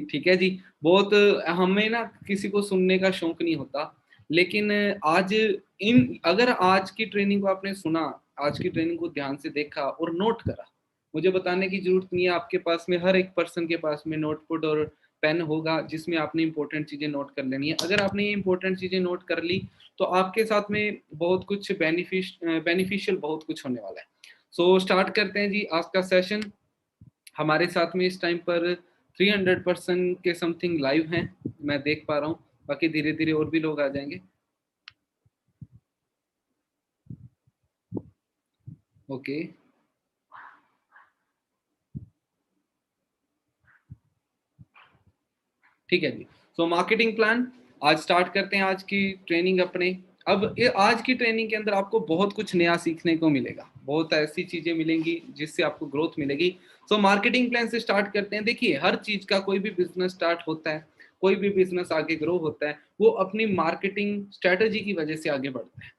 ठीक है जी। बहुत हमें ना किसी को सुनने का शौक नहीं होता, लेकिन आज अगर आज की ट्रेनिंग को आपने सुना, आज की ट्रेनिंग को ध्यान से देखा और नोट करा, मुझे बताने की जरूरत नहीं है, आपके पास में हर एक पर्सन के पास में नोटपुट और पेन होगा जिसमें आपने इंपॉर्टेंट चीजें नोट कर लेनी है। अगर आपने ये इंपॉर्टेंट चीजें नोट कर ली तो आपके साथ में बहुत कुछ बेनिफिशियल बहुत कुछ होने वाला है। सो स्टार्ट करते हैं जी आज का सेशन। हमारे साथ में इस टाइम पर 300% के समथिंग लाइव हैं, मैं देख पा रहा हूँ। बाकी धीरे धीरे और भी लोग आ जाएंगे। ओके, ठीक है जी। सो मार्केटिंग प्लान आज स्टार्ट करते हैं आज की ट्रेनिंग अपने। अब आज की ट्रेनिंग के अंदर आपको बहुत कुछ नया सीखने को मिलेगा, बहुत ऐसी चीजें मिलेंगी जिससे आपको ग्रोथ मिलेगी। सो मार्केटिंग प्लान से स्टार्ट करते हैं। देखिए, हर चीज का कोई भी बिजनेस स्टार्ट होता है, कोई भी बिजनेस आगे ग्रो होता है, वो अपनी मार्केटिंग स्ट्रेटेजी की वजह से आगे बढ़ता है।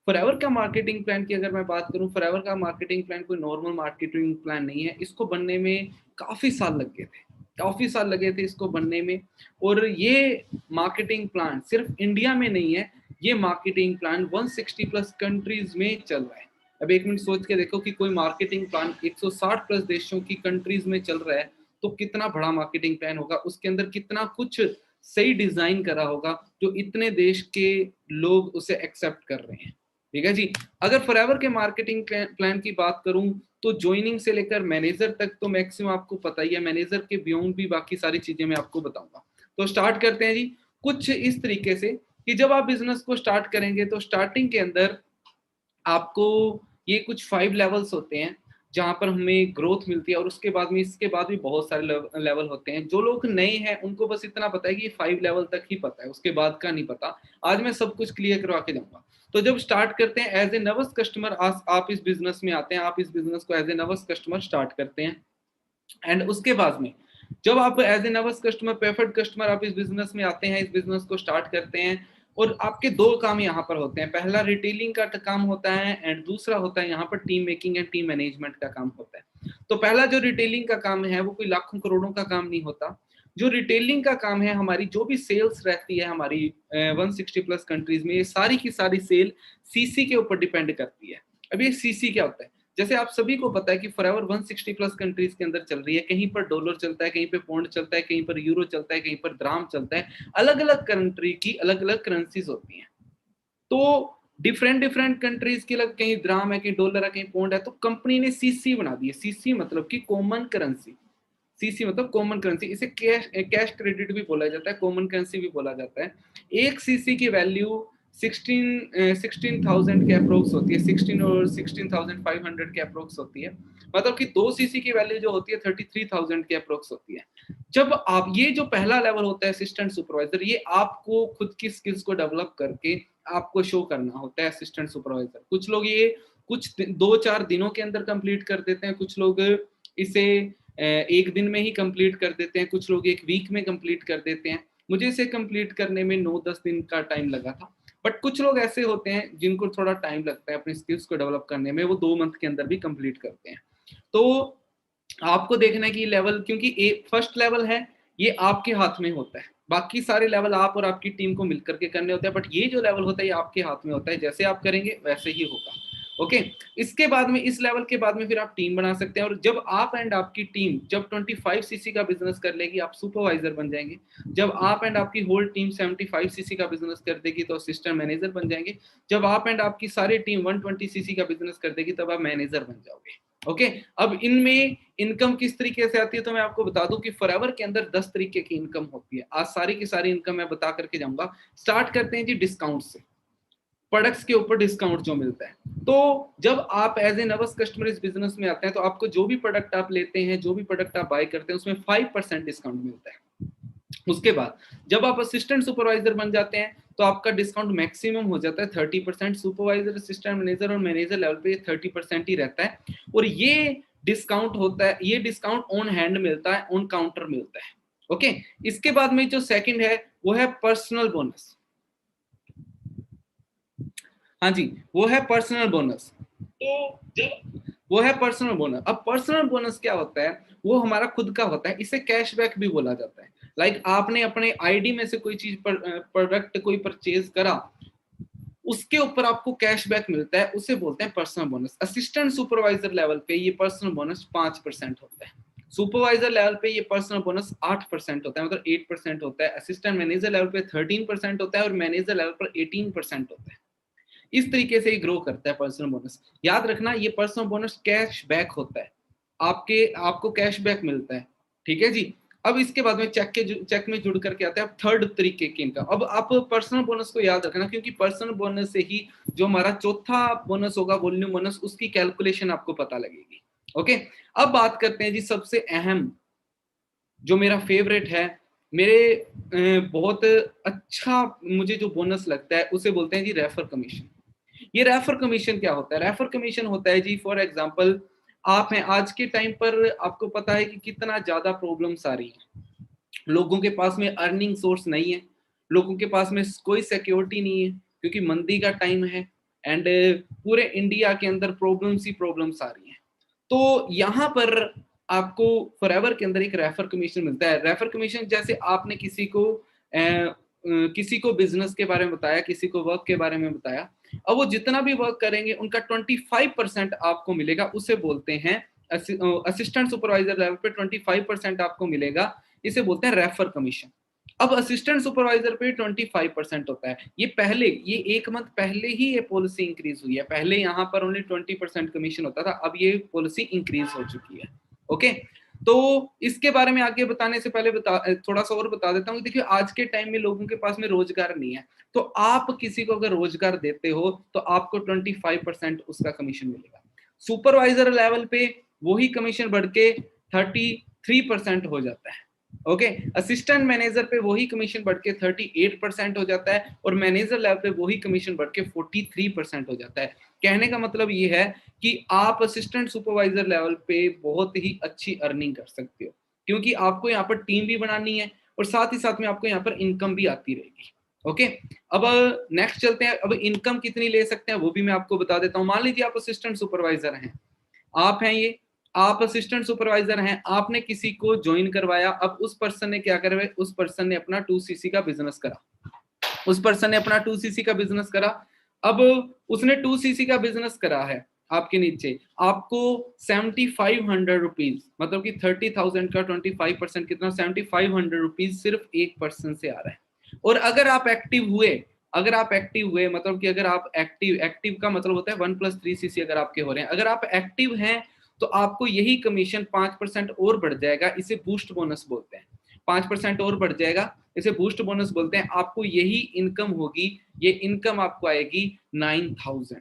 फॉरएवर का मार्केटिंग प्लान की अगर मैं बात करूं, फॉरएवर का मार्केटिंग प्लान कोई नॉर्मल मार्केटिंग प्लान नहीं है। इसको बनने में काफी साल लग गए थे, काफी साल लगे थे इसको बनने में। और ये मार्केटिंग प्लान सिर्फ इंडिया में नहीं है, ये मार्केटिंग प्लान 160 प्लस कंट्रीज में चल रहा है। अब एक मिनट सोच के देखो कि कोई मार्केटिंग प्लान 160 प्लस देशों की कंट्रीज में चल रहा है तो कितना बड़ा मार्केटिंग प्लान होगा, उसके अंदर कितना कुछ सही डिजाइन करा होगा जो इतने देश के लोग उसे एक्सेप्ट कर रहे हैं। ठीक है जी। अगर फॉरएवर के मार्केटिंग प्लान की बात करूं तो ज्वाइनिंग से लेकर मैनेजर तक तो मैक्सिमम आपको पता ही है, मैनेजर के बियॉन्ड भी बाकी सारी चीजें मैं आपको बताऊंगा। तो स्टार्ट करते हैं जी कुछ इस तरीके से कि जब आप बिजनेस को स्टार्ट करेंगे तो स्टार्टिंग के अंदर आपको ये कुछ 5 लेवल्स होते हैं जहां पर हमें ग्रोथ मिलती है, और उसके बाद में इसके बाद भी बहुत सारे लेवल होते हैं। जो लोग नए हैं उनको बस इतना पता है कि 5 लेवल तक ही पता है, उसके बाद का नहीं पता। आज मैं सब कुछ क्लियर करवा के जाऊंगा। तो जब स्टार्ट करते हैं एज ए नर्वस कस्टमर, आप इस बिजनेस में आते हैं, आप इस बिजनेस को as a nervous customer start करते हैं। एंड उसके बाद में जब आप as a nervous customer, preferred customer, आप इस बिजनेस में आते हैं, इस बिजनेस को स्टार्ट करते हैं, और आपके दो काम यहाँ पर होते हैं। पहला रिटेलिंग का काम होता है एंड दूसरा होता है यहाँ पर team making and team management का काम होता है। तो पहला जो रिटेलिंग का काम है वो कोई लाखों करोड़ों का काम नहीं होता। जो रिटेलिंग का काम है, हमारी जो भी सेल्स रहती है हमारी 160 प्लस कंट्रीज में, ये सारी की सारी सेल सीसी के ऊपर डिपेंड करती है। अब ये सीसी क्या होता है? जैसे आप सभी को पता है कि फॉरएवर 160 प्लस कंट्रीज के अंदर चल रही है। कहीं पर डॉलर चलता है, कहीं पे पौंड चलता है, कहीं पर यूरो चलता है, कहीं पर द्राम चलता है। अलग अलग कंट्री की अलग अलग करेंसीज होती हैं। तो डिफरेंट डिफरेंट कंट्रीज की अलग, कहीं द्राम है, कहीं डॉलर है, कहीं पौंड है। तो कंपनी ने सीसी बना दी है। सीसी मतलब कि कॉमन करेंसी। सीसी मतलब कॉमन करेंसी। इसे कैश क्रेडिट भी बोला जाता है, कॉमन करेंसी भी बोला जाता है। एक सीसी की वैल्यू 16,000 के अप्रोक्स होती है। 16 और 16,500 के अप्रोक्स होती है। मतलब कि 2 सीसी की वैल्यू जो होती है 33,000 के अप्रोक्स होती है। जब आप, ये जो पहला लेवल होता है असिस्टेंट सुपरवाइजर, ये आपको खुद की स्किल्स को डेवलप करके आपको शो करना होता है असिस्टेंट सुपरवाइजर। कुछ लोग ये कुछ 2-4 दिनों के अंदर कंप्लीट कर देते हैं, कुछ लोग इसे एक दिन में ही कंप्लीट कर देते हैं, कुछ लोग एक वीक में कंप्लीट कर देते हैं। मुझे इसे कंप्लीट करने में 9-10 दिन का टाइम लगा था। बट कुछ लोग ऐसे होते हैं जिनको थोड़ा टाइम लगता है अपनी स्किल्स को डेवलप करने में, वो 2 मंथ के अंदर भी कंप्लीट करते हैं। तो आपको देखना है कि लेवल, क्योंकि फर्स्ट लेवल है ये आपके हाथ में होता है, बाकी सारे लेवल आप और आपकी टीम को मिलकर के करने होते हैं। बट ये जो लेवल होता है ये आपके हाथ में होता है, जैसे आप करेंगे वैसे ही होगा। ओके। इसके बाद में, इस लेवल के बाद में फिर आप टीम बना सकते हैं, और जब आप एंड आपकी टीम जब 25 सीसी का बिजनेस कर लेगी, आप सुपरवाइजर बन जाएंगे। जब आप एंड आपकी होल टीम 75 सीसी का बिजनेस कर देगी तो असिस्टेंट मैनेजर बन जाएंगे। जब आप एंड आपकी सारी टीम 120 सीसी का बिजनेस कर देगी तब आप मैनेजर बन जाओगे। ओके। अब इनमें इनकम किस तरीके से आती है तो मैं आपको बता दूं कि फॉरएवर के अंदर 10 तरीके की इनकम होती है। आज सारी की सारी इनकम मैं बता करके जाऊंगा। स्टार्ट करते हैं जी डिस्काउंट से। प्रोडक्ट्स के ऊपर डिस्काउंट जो मिलता है, तो जब आप एज ए नर्वस कस्टमर इस बिजनेस में आते हैं तो आपको जो भी प्रोडक्ट आप लेते हैं, जो भी प्रोडक्ट आप बाय करते हैं, उसमें 5% डिस्काउंट मिलता है। उसके बाद जब आप असिस्टेंट सुपरवाइजर बन जाते हैं तो आपका डिस्काउंट मैक्सिमम हो जाता है 30%। सुपरवाइजर, असिस्टेंट मैनेजर और मैनेजर लेवल पे 30% ही रहता है। और ये डिस्काउंट होता है, ये डिस्काउंट ऑन हैंड मिलता है, ऑन काउंटर मिलता है। ओके। इसके बाद में जो सेकंड है वो है पर्सनल बोनस। हाँ जी, वो है पर्सनल बोनस। तो जब वो है पर्सनल बोनस, अब पर्सनल बोनस क्या होता है, वो हमारा खुद का होता है, इसे कैशबैक भी बोला जाता है। लाइक आपने अपने आईडी में से कोई चीज प्रोडक्ट कोई परचेज करा, उसके ऊपर आपको कैशबैक मिलता है, उसे बोलते हैं personal bonus. Assistant supervisor level पे ये पर्सनल बोनस 5% होता है, सुपरवाइजर लेवल पे ये पर्सनल बोनस 8% होता है, मतलब 8% होता है। असिस्टेंट मैनेजर लेवल पे 13% होता है और मैनेजर लेवल पर 18% होता है। इस तरीके से ये ग्रो करता है पर्सनल बोनस। याद रखना ये पर्सनल बोनस कैशबैक होता है, आपको कैशबैक मिलता है, ठीक है जी। अब इसके बाद में चेक में जुड़ करके आता है थर्ड तरीके की इनकम। अब आप पर्सनल बोनस को याद रखना, क्योंकि पर्सनल बोनस से ही जो हमारा चौथा बोनस होगा वॉल्यूम बोनस, उसकी कैलकुलेशन आपको पता लगेगी। ओके, अब बात करते हैं जी सबसे अहम, जो मेरा फेवरेट है, मेरे बहुत अच्छा मुझे जो बोनस लगता है उसे बोलते हैं जी रेफर कमीशन। ये रेफर कमीशन क्या होता है? रेफर कमीशन होता है जी, फॉर एग्जांपल आप हैं, आज के टाइम पर आपको पता है कि कितना ज्यादा प्रॉब्लम्स आ रही है, लोगों के पास में अर्निंग सोर्स नहीं है, लोगों के पास में कोई सिक्योरिटी नहीं है, क्योंकि मंदी का टाइम है एंड पूरे इंडिया के अंदर प्रॉब्लम्स ही प्रॉब्लम्स आ रही हैं। तो यहाँ पर आपको फॉरएवर के अंदर एक रेफर कमीशन मिलता है। रेफर कमीशन जैसे आपने किसी को बिजनेस के बारे में बताया, किसी को वर्क के बारे में बताया, अब वो जितना भी वर्क करेंगे उनका 25% आपको मिलेगा, उसे बोलते हैं असिस्टेंट सुपरवाइजर लेवल पे 25% आपको मिलेगा, इसे बोलते हैं रेफर कमीशन। अब असिस्टेंट सुपरवाइजर पे 25% होता है। ये एक मंथ पहले ही ये पॉलिसी इंक्रीज हुई है, पहले यहाँ पर ओनली 20% कमीशन होता था, अब ये पॉलिसी इंक्रीज हो चुकी है। ओके, तो इसके बारे में आगे बताने से पहले थोड़ा सा और बता देता हूँ। देखिए आज के टाइम में लोगों के पास में रोजगार नहीं है, तो आप किसी को अगर रोजगार देते हो तो आपको 25% उसका कमीशन मिलेगा। सुपरवाइजर लेवल पे वही कमीशन बढ़ के 33% हो जाता है। ओके, असिस्टेंट मैनेजर पे वही कमीशन बढ़ के 38% हो जाता है और मैनेजर लेवल पे वही कमीशन बढ़ के 43% हो जाता है। कहने का मतलब ये है कि आप असिस्टेंट सुपरवाइजर लेवल पे बहुत ही अच्छी अर्निंग कर सकते हो, क्योंकि आपको यहाँ पर टीम भी बनानी है और साथ ही साथ में आपको यहाँ पर इनकम भी आती रहेगी। ओके, अब नेक्स्ट चलते हैं। अब इनकम कितनी ले सकते हैं वो भी मैं आपको बता देता हूँ। मान लीजिए आप असिस्टेंट सुपरवाइजर हैं, आप हैं ये, आप असिस्टेंट सुपरवाइजर हैं, आपने किसी को ज्वाइन करवाया। अब उस पर्सन ने क्या करा, उस पर्सन ने अपना 2cc का बिजनेस करा, उस पर्सन ने अपना 2cc का बिजनेस करा। अब उसने 2cc का बिजनेस करा है, आपके नीचे आपको 7500 रुपीज, मतलब कि 30,000 का 25% कितना, 7500 रुपीज सिर्फ एक पर्सन से आ रहा है। और अगर आप एक्टिव हुए, मतलब कि अगर आप एक्टिव का मतलब होता है 1+3cc अगर आपके हो रहे हैं, अगर आप एक्टिव हैं तो आपको यही कमीशन 5% और बढ़ जाएगा, इसे बूस्ट बोनस बोलते हैं। 5% और बढ़ जाएगा, इसे बूस्ट बोनस बोलते हैं। आपको यही इनकम होगी, ये इनकम आपको आएगी 9000।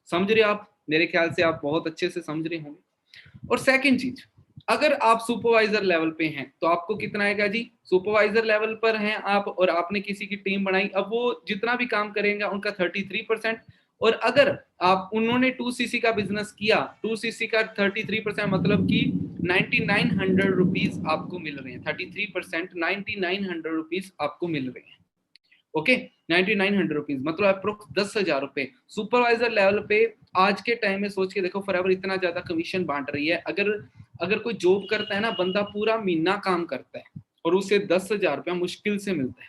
समझ रहे हो आप? मेरे ख्याल से आप बहुत अच्छे से समझ रहे होंगे। और सेकंड चीज, अगर आप सुपरवाइजर लेवल पे हैं तो आपको कितना आएगा जी? सुपरवाइजर लेवल पर हैं आप और आपने किसी की टीम बनाई, अब वो जितना भी काम करेंगे उनका 33%। और अगर आप उन्होंने 2cc का बिजनेस किया, 2cc का 33%, मतलब कि 9900 रुपीज आपको मिल रहे हैं। 33% 9900 रुपीज आपको मिल रहे हैं। ओके, 9900 रुपीज मतलब अप्रोक्स 10,000 रुपए सुपरवाइजर लेवल पे। आज के टाइम में सोच के देखो, फॉरएवर इतना ज्यादा कमीशन बांट रही है। अगर कोई जॉब करता है ना बंदा, पूरा महीना काम करता है और उसे 10,000 रुपया मुश्किल से मिलता है।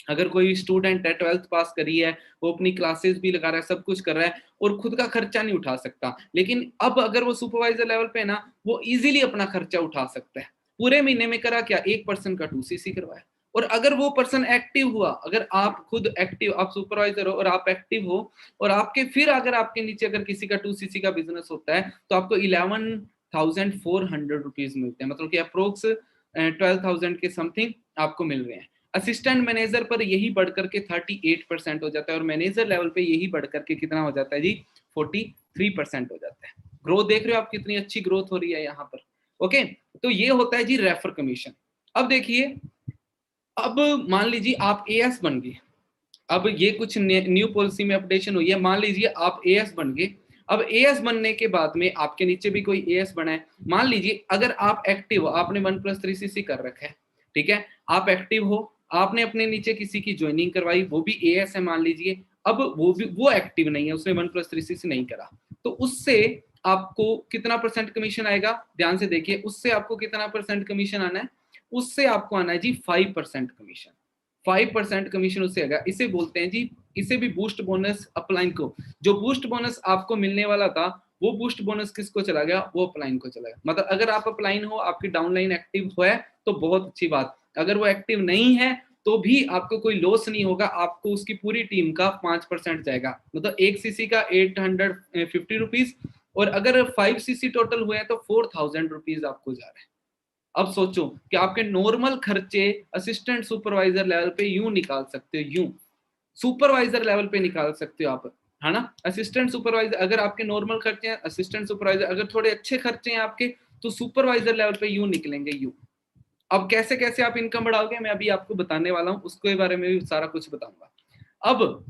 अगर कोई स्टूडेंट है, 12th पास करी है, वो अपनी क्लासेस भी लगा रहा है, सब कुछ कर रहा है और खुद का खर्चा नहीं उठा सकता, लेकिन अब अगर वो सुपरवाइजर लेवल पे है ना, वो इजीली अपना खर्चा उठा सकता है। पूरे महीने में करा क्या, एक पर्सन का 2cc करवाया। और अगर वो पर्सन एक्टिव हुआ, अगर आप खुद एक्टिव, आप सुपरवाइजर हो और आप एक्टिव हो और आपके फिर अगर आपके नीचे अगर किसी का 2cc का बिजनेस होता है तो आपको 11,400 रुपीज मिलते हैं, मतलब कि अप्रोक्स 12,000 के समथिंग आपको मिल रहे हैं। असिस्टेंट मैनेजर पर यही बढ़ करके 38% हो जाता है और मैनेजर लेवल पे यही बढ़ करके कितना हो जाता है जी? 43% हो जाता है। ग्रोथ देख रहे हो आप, कितनी अच्छी ग्रोथ हो रही है यहाँ पर। ओके, तो ये होता है जी रेफर कमीशन। अब देखिए, अब मान लीजिए आप एएस बन गए, अब ये कुछ न्यू पॉलिसी में अपडेशन हुई है। मान लीजिए आप एएस बन गए, अब एएस बनने के बाद में आपके नीचे भी कोई एएस बना है। मान लीजिए अगर आप एक्टिव हो, आपने 1+3cc कर रखा है, ठीक है, आप एक्टिव हो, आपने अपने नीचे किसी की ज्वाइनिंग करवाई, वो भी एएस है मान लीजिए। अब वो एक्टिव नहीं है, उसने 1+3cc नहीं करा, तो उससे आपको कितना परसेंट कमीशन आएगा? ध्यान से देखिए, उससे आपको कितना परसेंट कमीशन आना है? उससे आपको आना है जी 5% कमीशन। 5% कमीशन उससे आएगा। इसे बोलते हैं जी, इसे भी बूस्ट बोनस अपलाइन को, जो बूस्ट बोनस आपको मिलने वाला था वो बूस्ट बोनस किसको चला गया, वो अपलाइन को चला गया। मतलब अगर आप अपलाइन हो, आपकी डाउनलाइन एक्टिव है तो बहुत अच्छी बात, अगर वो एक्टिव नहीं है तो भी आपको कोई लॉस नहीं होगा, आपको उसकी पूरी टीम का 5% जाएगा। मतलब 1 सीसी का 850 रुपीज, और अगर 5 सीसी टोटल हुए हैं तो 4000 रुपीज आपको जा रहा है। अब सोचो कि आपके नॉर्मल खर्चे असिस्टेंट सुपरवाइजर लेवल पे यूं निकाल सकते हो, यूं सुपरवाइजर लेवल पे निकाल सकते हो आप, है ना। असिस्टेंट सुपरवाइजर अगर आपके नॉर्मल खर्चे हैं, असिस्टेंट सुपरवाइजर अगर थोड़े अच्छे खर्चे हैं आपके, तो सुपरवाइजर लेवल पे यूं निकलेंगे, यूं। अब कैसे कैसे आप इनकम बढ़ाओगे मैं अभी आपको बताने वाला हूं, उसके बारे में भी सारा कुछ बताऊंगा। अब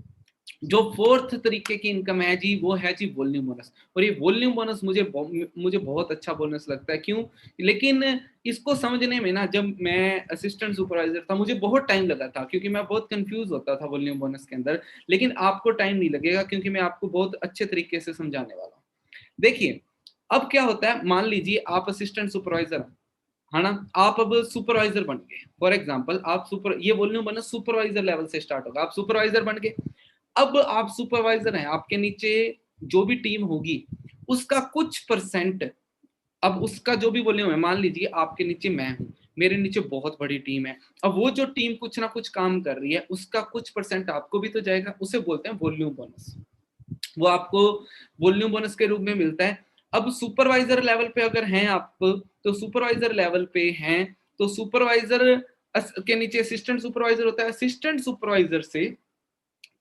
जो फोर्थ तरीके की इनकम है जी, वो है जी वॉल्यूम बोनस। और ये वॉल्यूम बोनस मुझे बहुत अच्छा बोनस लगता है। क्यों? लेकिन इसको समझने में ना, जब मैं असिस्टेंट सुपरवाइजर था मुझे बहुत टाइम लगा था, क्योंकि मैं बहुत कंफ्यूज होता था वॉल्यूम बोनस के अंदर। लेकिन आपको टाइम नहीं लगेगा, क्योंकि मैं आपको बहुत अच्छे तरीके से समझाने वाला हूँ। देखिए, अब क्या होता है, मान लीजिए आप असिस्टेंट सुपरवाइजर है ना, आप अब सुपरवाइजर बन गए। फॉर एग्जाम्पल आप ये वॉल्यूम बोनस सुपरवाइजर लेवल से स्टार्ट होगा, आप सुपरवाइजर बन गए। अब आप सुपरवाइजर हैं, आपके नीचे जो भी टीम होगी उसका कुछ परसेंट, अब उसका जो भी वॉल्यूम है, मान लीजिए आपके नीचे मैं हूं, मेरे नीचे बहुत बड़ी टीम है, अब वो जो टीम कुछ ना कुछ काम कर रही है उसका कुछ परसेंट आपको भी तो जाएगा, उसे बोलते हैं वॉल्यूम बोनस। वो आपको वॉल्यूम बोनस के रूप में मिलता है। अब सुपरवाइजर लेवल पे अगर हैं आप, तो सुपरवाइजर लेवल पे हैं तो सुपरवाइजर के नीचे असिस्टेंट सुपरवाइजर होता है, असिस्टेंट सुपरवाइजर से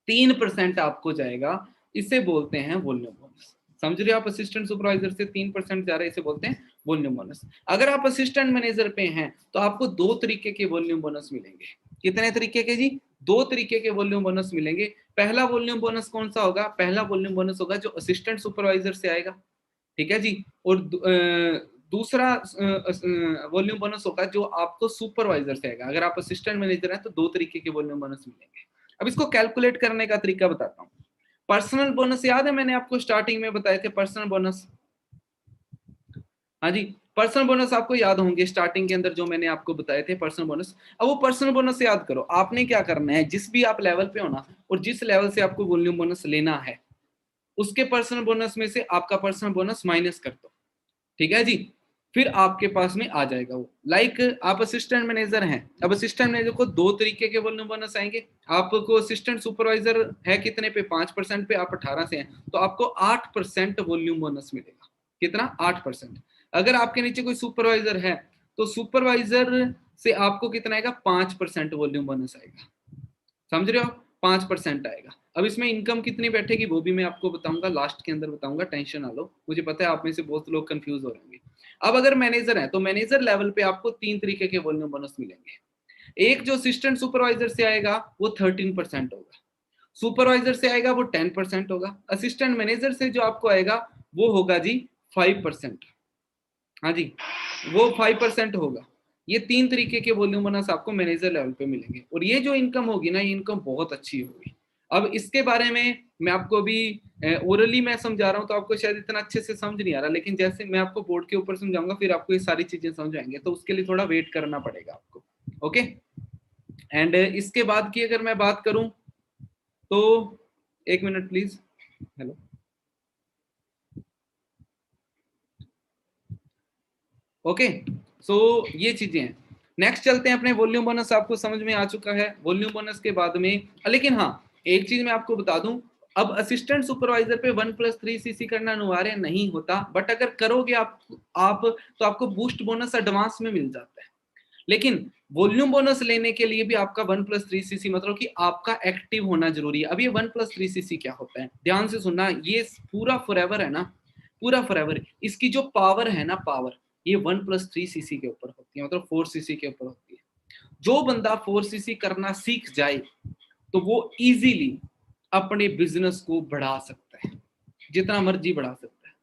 3% आपको जाएगा, इसे बोलते हैं वॉल्यूम बोनस। समझ रहे हो आप, असिस्टेंट सुपरवाइजर से 3% जा रहा है, इसे बोलते हैं वॉल्यूम बोनस। अगर आप असिस्टेंट मैनेजर पे हैं तो आपको 2 तरीके के वॉल्यूम बोनस मिलेंगे। कितने तरीके के जी? 2 तरीके के वॉल्यूम बोनस मिलेंगे। पहला वॉल्यूम बोनस कौन सा होगा? पहला वॉल्यूम बोनस होगा जो असिस्टेंट सुपरवाइजर से आएगा, ठीक है जी। और दूसरा वॉल्यूम बोनस होगा जो आपको सुपरवाइजर से आएगा। अगर आप असिस्टेंट मैनेजर हैं तो 2 तरीके के वॉल्यूम बोनस मिलेंगे। अब इसको कैलकुलेट करने का तरीका बताता हूँ। पर्सनल बोनस याद है, मैंने आपको स्टार्टिंग में बताए थे पर्सनल बोनस, हाँ जी। पर्सनल बोनस आपको याद होंगे स्टार्टिंग के अंदर जो मैंने आपको बताए थे पर्सनल बोनस। अब वो पर्सनल बोनस याद करो, आपने क्या करना है, जिस भी आप लेवल पे हो ना, और जिस लेवल से आपको वॉल्यूम बोनस लेना है उसके पर्सनल बोनस में से आपका पर्सनल बोनस माइनस कर दो, ठीक है जी। फिर आपके पास में आ जाएगा वो। लाइक आप असिस्टेंट मैनेजर हैं, अब असिस्टेंट मैनेजर को 2 तरीके के वॉल्यूम बोनस आएंगे। आपको असिस्टेंट सुपरवाइजर है कितने पे? 5% पे, आप 18 से हैं तो आपको 8% वॉल्यूम बोनस मिलेगा। कितना? 8%। अगर आपके नीचे कोई सुपरवाइजर है तो सुपरवाइजर से आपको कितना आएगा? 5% वॉल्यूम बोनस आएगा। समझ रहे हो? 5% आएगा। अब इसमें इनकम कितनी बैठेगी वो भी मैं आपको बताऊंगा, लास्ट के अंदर बताऊंगा, टेंशन ना लो। मुझे पता है आप में से बहुत लोग कंफ्यूज हो रहेंगे। अब अगर मैनेजर है तो मैनेजर लेवल पे आपको 3 तरीके के वॉल्यूम बोनस मिलेंगे। एक जो असिस्टेंट सुपरवाइजर से आएगा वो 13% होगा, सुपरवाइजर से आएगा वो 10% होगा, असिस्टेंट मैनेजर से जो आपको आएगा वो होगा जी 5%। हाँ जी, वो 5% होगा। ये 3 तरीके के वॉल्यूम बोनस आपको मैनेजर लेवल पे मिलेंगे। और ये जो इनकम होगी ना, ये इनकम बहुत अच्छी होगी। अब इसके बारे में मैं आपको भी ओरली मैं समझा रहा हूँ तो आपको शायद इतना अच्छे से समझ नहीं आ रहा, लेकिन जैसे मैं आपको बोर्ड के ऊपर समझाऊंगा फिर आपको ये सारी चीजें समझ आएंगे, तो उसके लिए थोड़ा वेट करना पड़ेगा आपको। ओके, एंड इसके बाद की अगर मैं बात करूं तो 1 minute please. Hello, okay. So ये चीजें हैं। नेक्स्ट चलते हैं अपने वॉल्यूम बोनस, आपको समझ में आ चुका है वॉल्यूम बोनस के बाद में। लेकिन हाँ, एक चीज मैं आपको बता दूं, अब असिस्टेंट सुपरवाइजर पे 1+3 सीसी करना अनिवार्य नहीं होता, बट अगर करोगे आप तो आपको बूस्ट बोनस एडवांस में मिल जाता है। लेकिन वॉल्यूम बोनस लेने के लिए भी आपका 1+3 सीसी, मतलब कि आपका एक्टिव होना जरूरी है। अब ये 1+3 सीसी क्या होता है, ध्यान से सुनना। ये पूरा फॉरएवर है ना, पूरा फॉरएवर। इसकी जो पावर है ना, पावर, ये 1+3 सीसी के ऊपर होती है, मतलब 4 सीसी के ऊपर होती है। जो बंदा 4 सीसी करना सीख जाए तो वो इजीली अपने बिजनेस को बढ़ा सकता है, जितना मर्जी बढ़ा सकता है।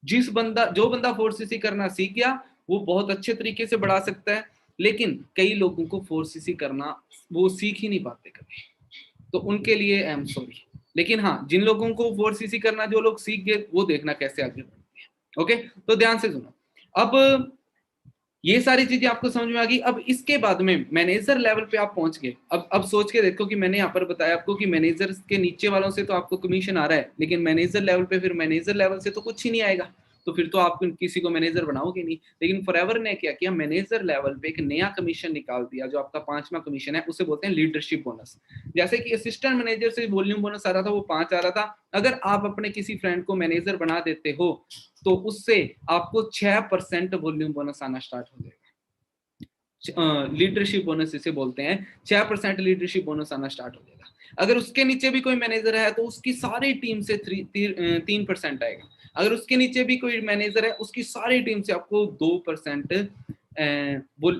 जो बंदा 4 सीसी करना सीख गया वो बहुत अच्छे तरीके से बढ़ा सकता है। लेकिन कई लोगों को 4 सीसी करना वो सीख ही नहीं पाते कभी, तो उनके लिए आई एम सॉरी। लेकिन हाँ, जिन लोगों को 4 सीसी करना जो लोग सीख गए वो देखना कैसे आगे बढ़ते हैं। ओके, तो ध्यान से सुनो। अब ये सारी चीजें आपको समझ में आ गई। अब इसके बाद में मैनेजर लेवल पे आप पहुंच गए। अब सोच के देखो कि मैंने यहाँ पर बताया आपको कि मैनेजर के नीचे वालों से तो आपको कमीशन आ रहा है, लेकिन मैनेजर लेवल पे फिर मैनेजर लेवल से तो कुछ ही नहीं आएगा, तो फिर तो आप किसी को मैनेजर बनाओगे नहीं। लेकिन फॉरएवर ने क्या किया, मैनेजर लेवल पे एक नया कमीशन निकाल दिया, जो आपका 5वां कमीशन है, उसे बोलते हैं लीडरशिप बोनस। जैसे कि असिस्टेंट मैनेजर से वॉल्यूम बोनस आ रहा था, वो 5 आ रहा था, अगर आप अपने किसी फ्रेंड को मैनेजर बना देते हो तो उससे आपको 6% वॉल्यूम बोनस आना स्टार्ट हो जाएगा। लीडरशिप बोनस इसे बोलते हैं, 6% लीडरशिप बोनस आना स्टार्ट हो जाएगा। अगर उसके नीचे भी कोई मैनेजर है तो उसकी सारी टीम से 3% आएगा। अगर उसके नीचे भी कोई मैनेजर है, उसकी सारी टीम से आपको 2%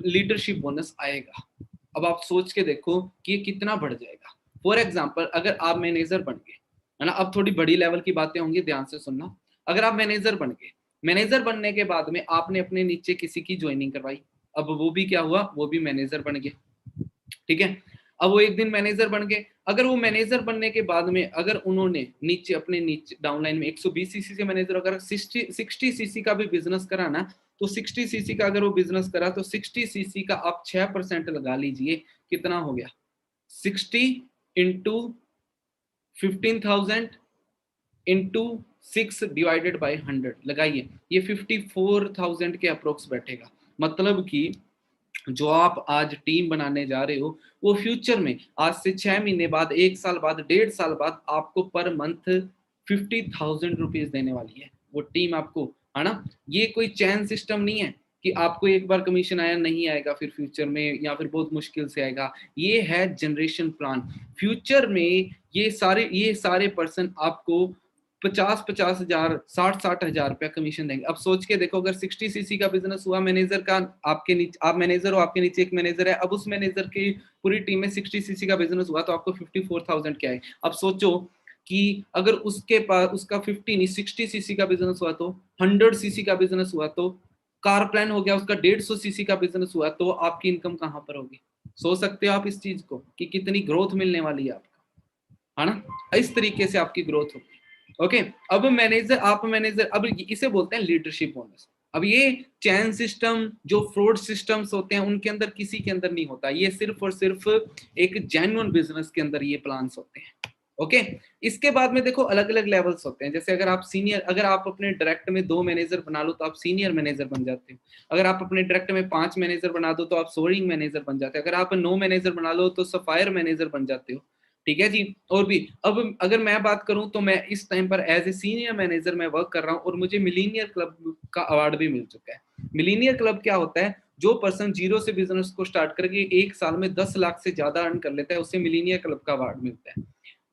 लीडरशिप बोनस आएगा। अब आप सोच के देखो कि ये कितना बढ़ जाएगा। फॉर एग्जाम्पल, अगर आप मैनेजर बन गए, है ना, अब थोड़ी बड़ी लेवल की बातें होंगी, ध्यान से सुनना। अगर आप मैनेजर बन गए, मैनेजर बनने के बाद में आपने अपने नीचे किसी की ज्वाइनिंग करवाई, अब वो भी क्या हुआ, वो भी मैनेजर बन गए, ठीक है। अब वो एक दिन मैनेजर बन गए, अगर वो मैनेजर बनने के बाद में अगर उन्होंने नीचे अपने नीचे डाउनलाइन में 120 सीसी से मैनेजर, अगर 60 सीसी का भी बिजनेस करा ना, तो 60 सीसी का अगर वो बिजनेस करा तो 60 सीसी का आप 6% लगा लीजिए, कितना हो गया, 60 इंटू 15,000 इंटू 6 डिवाइडेड बाई 100 लगाइए, ये 54,000 के अप्रोक्स बैठेगा। मतलब कि जो आप आज टीम बनाने जा रहे हो, वो फ्यूचर में आज से 6 महीने बाद, 1 साल बाद, 1.5 साल बाद आपको पर मंथ 50,000 रुपीज देने वाली है वो टीम आपको, है ना। ये कोई चैन सिस्टम नहीं है कि आपको एक बार कमीशन आया नहीं आएगा फिर फ्यूचर में, या फिर बहुत मुश्किल से आएगा। ये है जनरेशन प्लान। फ्यूचर में ये सारे पर्सन आपको 50-50 हजार, 60-60 हजार रुपया कमीशन देंगे। अब सोच के देखो, अगर 60 सीसी का बिजनेस हुआ मैनेजर का, आपके नीचे आप मैनेजर हो, आपके नीचे एक मैनेजर है, अब उस मैनेजर की पूरी टीम में 60 सीसी का बिजनेस हुआ तो आपको 54,000 क्या है। अब सोचो कि अगर उसके पास उसका 50 नहीं 60 सीसी का बिजनेस हुआ, तो 100 सीसी का बिजनेस हुआ, तो कार प्लान हो गया, उसका 150 सीसी का बिजनेस हुआ, तो आपकी इनकम कहाँ पर होगी। सोच सकते हो आप इस चीज को कि कितनी ग्रोथ मिलने वाली है आपको, है ना। इस तरीके से आपकी ग्रोथ होगी। ओके, अब मैनेजर अब इसे बोलते हैं लीडरशिप बोनस। अब ये चैन सिस्टम, जो फ्रॉड सिस्टम्स होते हैं, उनके अंदर किसी के अंदर नहीं होता, ये सिर्फ और सिर्फ एक जेन्युइन बिजनेस के अंदर ये प्लान्स होते हैं। ओके, इसके बाद में देखो अलग अलग लेवल्स होते हैं। जैसे अगर आप अपने डायरेक्ट में 2 मैनेजर बना लो तो आप सीनियर मैनेजर बन जाते हो। अगर आप अपने डायरेक्ट में 5 मैनेजर बना दो तो आप सोरिंग मैनेजर बन जाते हो। अगर आप 9 मैनेजर बना लो तो सफायर मैनेजर बन जाते हो, ठीक है जी। और भी, अब अगर मैं बात करूं तो मैं इस टाइम पर एज ए सीनियर मैनेजर मैं वर्क कर रहा हूं, और मुझे मिलीनियर क्लब का अवार्ड भी मिल चुका है। मिलीनियर क्लब क्या होता है, जो पर्सन जीरो से बिजनेस को स्टार्ट करके 1 साल में 10 लाख से ज्यादा अर्न कर लेता है, उसे मिलीनियर क्लब का अवार्ड मिलता है।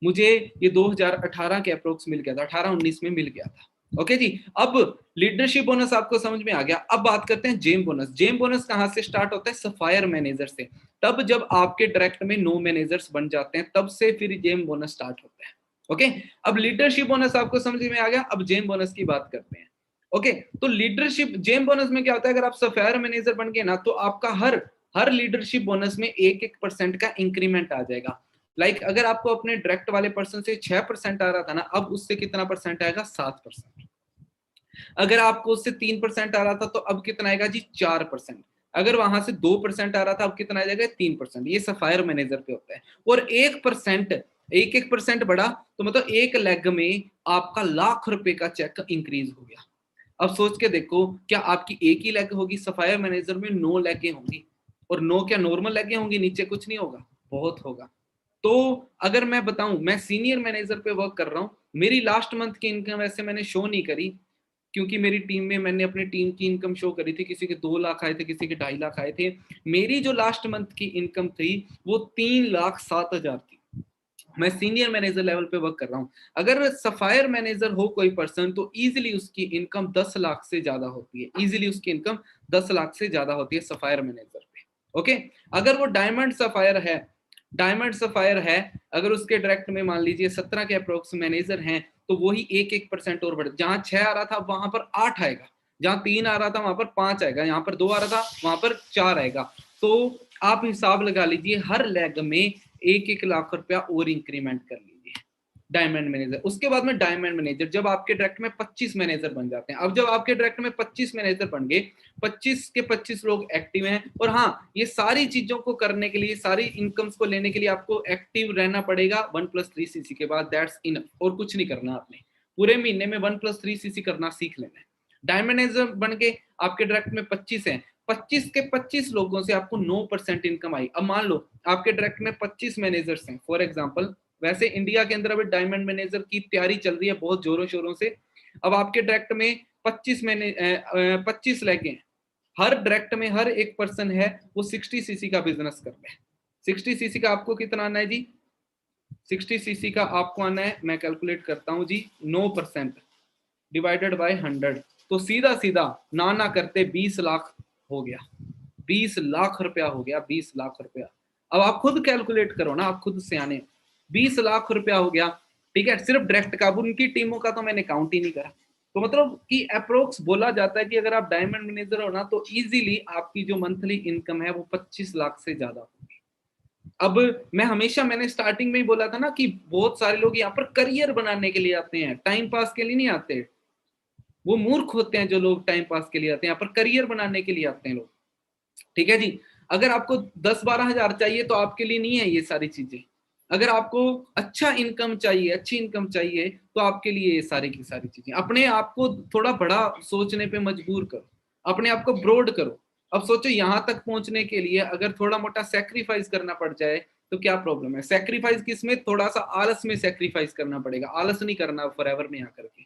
मुझे ये 2018 के अप्रोक्स मिल गया था, 18-19 में मिल गया था। ओके जी, अब लीडरशिप बोनस आपको समझ में आ गया। अब बात करते हैं जेम बोनस। जेम बोनस कहां से स्टार्ट होता है, सफायर मैनेजर से। तब जब आपके डायरेक्ट में 9 मैनेजर्स बन जाते हैं, तब से फिर जेम बोनस स्टार्ट होता है। ओके, अब लीडरशिप बोनस आपको समझ में आ गया। अब जेम बोनस की बात करते हैं। ओके, तो लीडरशिप जेम बोनस में क्या होता है, अगर आप सफायर मैनेजर बन गए ना, तो आपका हर लीडरशिप बोनस में 1-1% का इंक्रीमेंट आ जाएगा। अगर आपको अपने डायरेक्ट वाले पर्सन से 6% आ रहा था ना, अब उससे कितना परसेंट आएगा, 7%। अगर आपको उससे 3% आ रहा था तो अब कितना आएगा जी, 4%। अगर वहां से 2% आ रहा था, अब कितना आ जाएगा, 3%। ये सफायर मैनेजर पे होता है। और 1% 1% बढ़ा तो मतलब एक लेग में आपका लाख रुपए का चेक इंक्रीज हो गया। अब सोच के देखो, क्या आपकी एक ही लेग होगी, सफायर मैनेजर में 9 लेगें होंगी। और 9 क्या नॉर्मल लेगें होंगी, नीचे कुछ नहीं होगा, बहुत होगा। तो अगर मैं बताऊं, मैं सीनियर मैनेजर पे वर्क कर रहा हूं, मेरी लास्ट मंथ की इनकम वैसे मैंने शो नहीं करी, क्योंकि मेरी टीम में मैंने अपनी टीम की इनकम शो करी थी। किसी के 2 लाख आए थे, किसी के 2.5 लाख आए थे। मेरी जो लास्ट मंथ की इनकम थी वो 3,07,000 थी। मैं सीनियर मैनेजर लेवल पे वर्क कर रहा हूँ। अगर सफायर मैनेजर हो कोई पर्सन, तो इजीली उसकी इनकम 10 लाख से ज्यादा होती है। इजीली उसकी इनकम 10 लाख से ज्यादा होती है सफायर मैनेजर पे। ओके, अगर वो डायमंड सफायर है, अगर उसके डायरेक्ट में मान लीजिए 17 के अप्रोक्स मैनेजर हैं, तो वही 1-1% और बढ़, जहां 6 आ रहा था वहां पर 8 आएगा, जहां 3 आ रहा था वहां पर 5 आएगा, यहाँ पर 2 आ रहा था वहां पर 4 आएगा। तो आप हिसाब लगा लीजिए, हर लेग में 1-1 लाख रुपया और इंक्रीमेंट कर लीजिए। Diamond manager. उसके बाद में डायमंड मैनेजर, जब आपके डायरेक्ट में 25 मैनेजर बन जाते हैं। अब जब आपके डायरेक्ट में 25 मैनेजर बन गए, 25 के 25 लोग एक्टिव हैं, और हाँ, ये सारी चीजों को करने के लिए, सारी इनकम्स को लेने के लिए आपको एक्टिव रहना पड़ेगा 1+3 सीसी के बाद, दैट्स इनफ। और कुछ नहीं करना आपने, पूरे महीने में 1+3 सीसी करना सीख लेना है। डायमंड मैनेजर बन के आपके डायरेक्ट में 25 हैं, 25 के 25 लोगों से आपको 9% इनकम आई। अब मान लो आपके डायरेक्ट में 25 मैनेजर्स हैं फॉर एग्जांपल, वैसे इंडिया के अंदर अभी डायमंड मैनेजर की तैयारी चल रही है बहुत जोरों शोरों से। अब आपके डायरेक्ट में 25 लगे हैं, हर डायरेक्ट में हर एक पर्सन है वो 60 सीसी का बिजनेस कर रहे हैं। 60 सीसी का आपको कितना आना है जी? 60 सीसी का आपको आना है, मैं कैलकुलेट करता हूं जी, 9% डिवाइडेड बाय 100, तो सीधा सीधा ना ना करते 20 लाख हो गया। 20 लाख रुपया हो गया, 20 लाख रुपया। अब आप खुद कैलकुलेट करो ना, आप खुद से आने, 20 लाख रुपया हो गया, ठीक है, सिर्फ डायरेक्ट का। उनकी टीमों का तो मैंने काउंट ही नहीं करा। तो मतलब कि अप्रोक्स बोला जाता है कि अगर आप डायमंड मैनेजर हो ना, तो इजीली आपकी जो मंथली इनकम है वो 25 लाख से ज्यादा होगी। अब मैंने स्टार्टिंग में ही बोला था ना कि बहुत सारे लोग यहाँ पर करियर बनाने के लिए आते हैं, टाइम पास के लिए नहीं आते। वो मूर्ख होते हैं जो लोग टाइम पास के लिए आते हैं, यहाँ पर करियर बनाने के लिए आते हैं लोग। ठीक है जी। अगर आपको 10-12 हजार चाहिए तो आपके लिए नहीं है ये सारी चीजें। अगर आपको अच्छा इनकम चाहिए, अच्छी इनकम चाहिए, तो आपके लिए ये सारी की सारी चीजें। अपने आप को थोड़ा बड़ा सोचने पे मजबूर करो, अपने आप को ब्रॉड करो। अब सोचो यहाँ तक पहुंचने के लिए अगर थोड़ा मोटा सेक्रीफाइस करना पड़ जाए तो क्या प्रॉब्लम है? सेक्रीफाइस किसमें? थोड़ा सा आलस में सेक्रीफाइस करना पड़ेगा। आलस नहीं करना फॉरएवर में आकर के,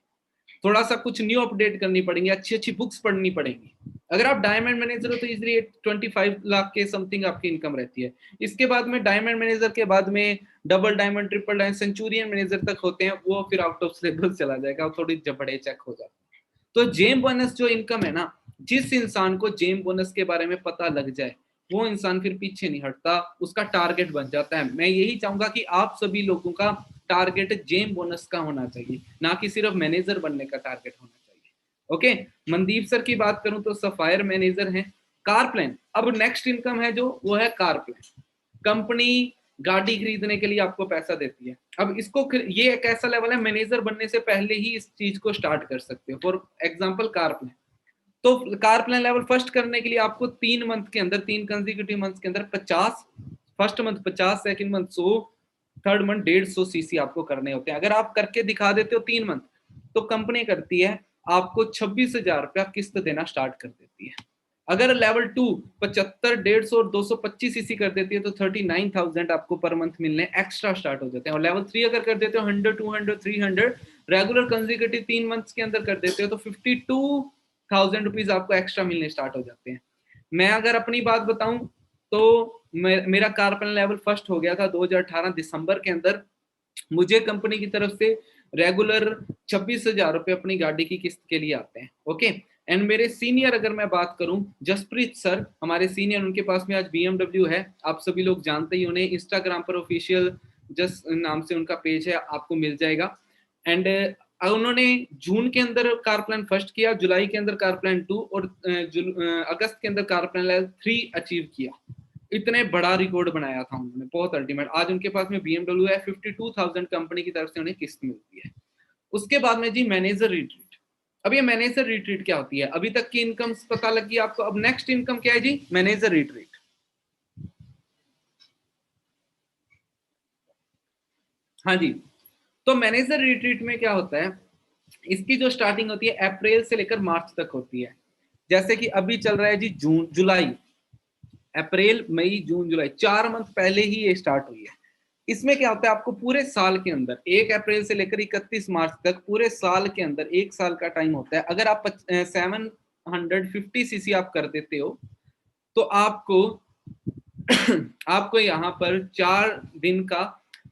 थोड़ा सा कुछ न्यू अपडेट करनी पड़ेंगी, अच्छी अच्छी बुक्स पढ़नी पड़ेंगी। अगर आप डायमंड मैनेजर हो तो इजीली 25 लाख के समथिंग आपकी इनकम रहती है। इसके बाद में डायमंड मैनेजर के बाद में double diamond, triple diamond, Centurion manager तक होते हैं, वो फिर आउट ऑफ सिलेबस चला जाएगा, थोड़ी बड़े चेक हो जाते हैं। तो जेम बोनस जो इनकम है ना, जिस इंसान को जेम बोनस के बारे में पता लग जाए वो इंसान फिर पीछे नहीं हटता, उसका टारगेट बन जाता है। मैं यही चाहूंगा कि आप सभी लोगों का टारगेट जेम बोनस का होना चाहिए, ना कि सिर्फ मैनेजर बनने का टारगेट होना चाहिए। ओके, मनदीप सर की बात करूं तो सफायर मैनेजर हैं। कार प्लान, अब नेक्स्ट इनकम है जो, वो है कार प्लान। कंपनी गाड़ी खरीदने के लिए आपको पैसा देती है। अब इसको, ये एक ऐसा लेवल है, मैनेजर बनने से पहले ही इस चीज को स्टार्ट कर सकते हो। फॉर एग्जांपल कार प्लान, तो कार प्लान लेवल फर्स्ट करने के लिए आपको 3 मंथ के अंदर, 3 कंसेक्यूटिव मंथ्स के अंदर 50, first month 50, second month 100, third month 150 CC आपको करने होते हैं। अगर आप करके दिखा देते हो 3 मंथ, तो कंपनी करती है आपको 26,000 रुपया किस्त देना स्टार्ट कर देती है। अगर लेवल 2 75, 150 और 225 सीसी कर देती है तो 39,000 आपको पर मंथ मिलने एक्स्ट्रा स्टार्ट हो जाते हैं। और लेवल 3 अगर कर देते हो 100, 200, 300 रेगुलर कंसेक्यूटिव 3 मंथ्स के अंदर कर देते हो तो 52,000 रुपीज आपको एक्स्ट्रा मिलने स्टार्ट हो जाते हैं। मैं अगर अपनी बात बताऊं तो मेरा कार प्लान लेवल फर्स्ट हो गया था 2018 दिसंबर के अंदर। मुझे कंपनी की तरफ से रेगुलर 26,000 रुपए अपनी गाड़ी की किस्त के लिए आते हैं। ओके, एंड मेरे सीनियर अगर मैं बात करूं, जसप्रीत सर हमारे सीनियर, उनके पास में आज BMW है, आप सभी लोग जानते ही उन्हें, इंस्टाग्राम पर ऑफिशियल जस नाम से उनका पेज है, आपको मिल जाएगा। एंड उन्होंने जून के अंदर कार प्लान फर्स्ट किया, जुलाई के अंदर कार प्लान 2 और अगस्त के अंदर कार प्लान लेवल 3 अचीव किया। इतने बड़ा रिकॉर्ड बनाया था उन्होंने, बहुत अल्टीमेट। आज उनके पास में BMW है, 52,000 कंपनी की तरफ से उन्हें किस्त मिलती है। उसके बाद में जी मैनेजर रिट्रीट। अब ये मैनेजर रिट्रीट क्या होती है? अभी तक की इनकम पता लगी आपको, अब नेक्स्ट इनकम क्या है जी? Manager retreat. हाँ जी, तो मैनेजर रिट्रीट में क्या होता है, इसकी जो स्टार्टिंग होती है अप्रैल से लेकर मार्च तक होती है। जैसे कि अभी चल रहा है जी जून जुलाई, अप्रैल मई जून जुलाई, 4 मंथ पहले ही ये स्टार्ट हुई है। इसमें क्या होता है, आपको पूरे साल के अंदर 1 अप्रैल से लेकर 31 मार्च तक पूरे साल के अंदर 1 साल का टाइम होता है। अगर आप 750 सीसी आप कर देते हो तो आपको आपको यहाँ पर 4 दिन का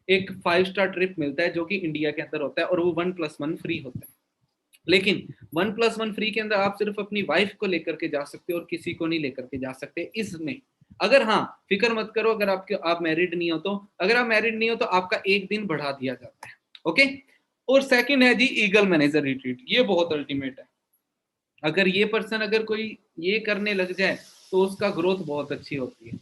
एक 5 स्टार ट्रिप मिलता है, जो कि इंडिया के अंदर होता है, और वो 1+1 फ्री होता है। लेकिन 1+1 फ्री के अंदर आप सिर्फ अपनी वाइफ को लेकर के जा सकते हो और किसी को नहीं लेकर के जा सकते इसमें। अगर, हाँ, फिक्र मत करो, अगर आप मैरिड नहीं हो तो, अगर आप मैरिड नहीं हो तो आपका 1 दिन बढ़ा दिया जाता है। ओके, और सेकंड है जी ईगल मैनेजर रिट्रीट। ये बहुत अल्टीमेट है। अगर ये पर्सन, अगर कोई ये करने लग जाए तो उसका ग्रोथ बहुत अच्छी होती है।